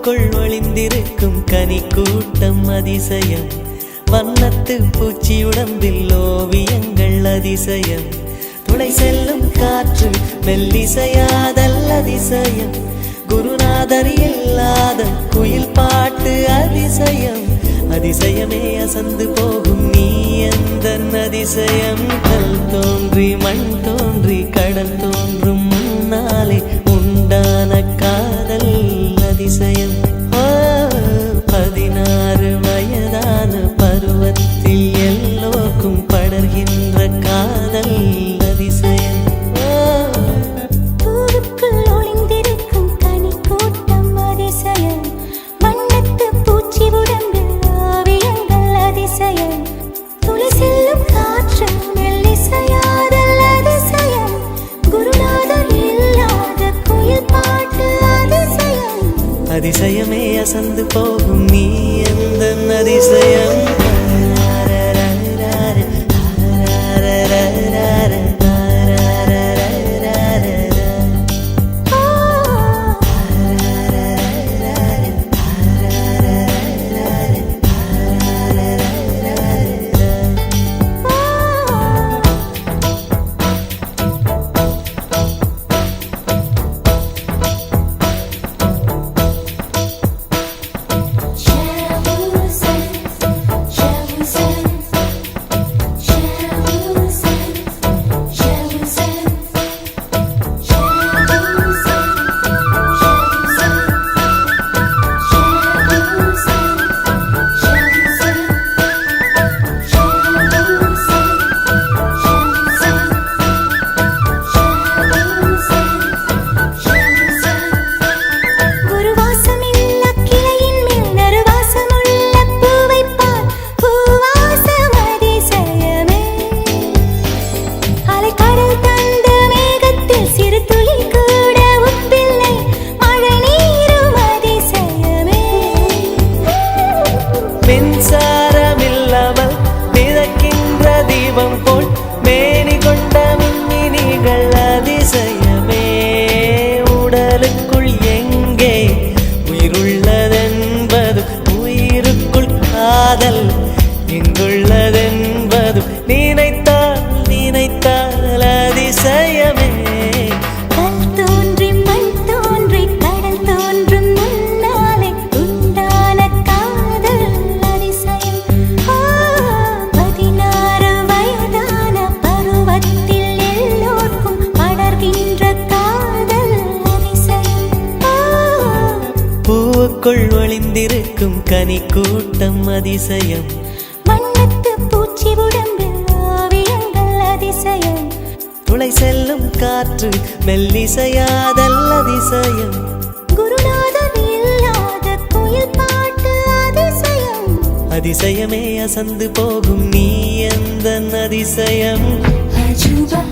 பூவுக்குள் ஒளிந்திருக்கும் கனி கூட்டம் அதிசயம். வண்ணத்து பூச்சி உடம்பில் ஓவியங்கள் அதிசயம். துளை செல்லும் காற்று மெல்லிசையாதல் அதிசயம். குருநாதர் இல்லாத குயில் பாட்டு அதிசயம். அதிசயமே அசந்து போகும் நீ எந்த அதிசயம். கல் தோன்றி மண் தோன்றி கடல் தோன்றும் முன்னாலே உண்டான காதல் அதிசயம். 16 வயதான பருவத்தில் எல்லோருக்கும் படர்கின்ற காதல் அதிசயம். பூவுக்குள் ஒளிந்திருக்கும் கனி கூட்டம் அதிசயம். வண்ணத்து பூச்சி உடம்பில் ஓவியங்கள் அதிசயம். துளி செல்லும் காற்று மெல்லிசையாதல் அதிசயம். குருநாதர் இல்லாத குயில் பாட்டு அதிசயம். அதிசயமே அசந்து போகும் நீ எந்த அதிசயம். மின்சாரமில்லாமல் மிதக்கின்ற தீபம் போல் மேனி கொண்ட மின்மினிகள் அதிசயமே. உடலுக்குள் எங்கே உயிருள்ளதென்பது உயிருக்குள் காதல் எங்குள்ளதென்பது நினைத்தால் நினைத்தால் அதிசயமே. பூவுக்குள் ஒளிந்திருக்கும் கனி கூட்டம் அதிசயம். வண்ணத்து பூச்சி உடம்பில் ஓவியங்கள் அதிசயம். துளை செல்லும் காற்று மெல்லிசையாதல் அதிசயம். குருநாதர் இல்லாத குயில் பாட்டு அதிசயம். அதிசயமே அசந்து போகும் நீ எந்த அதிசயம். அஜூபா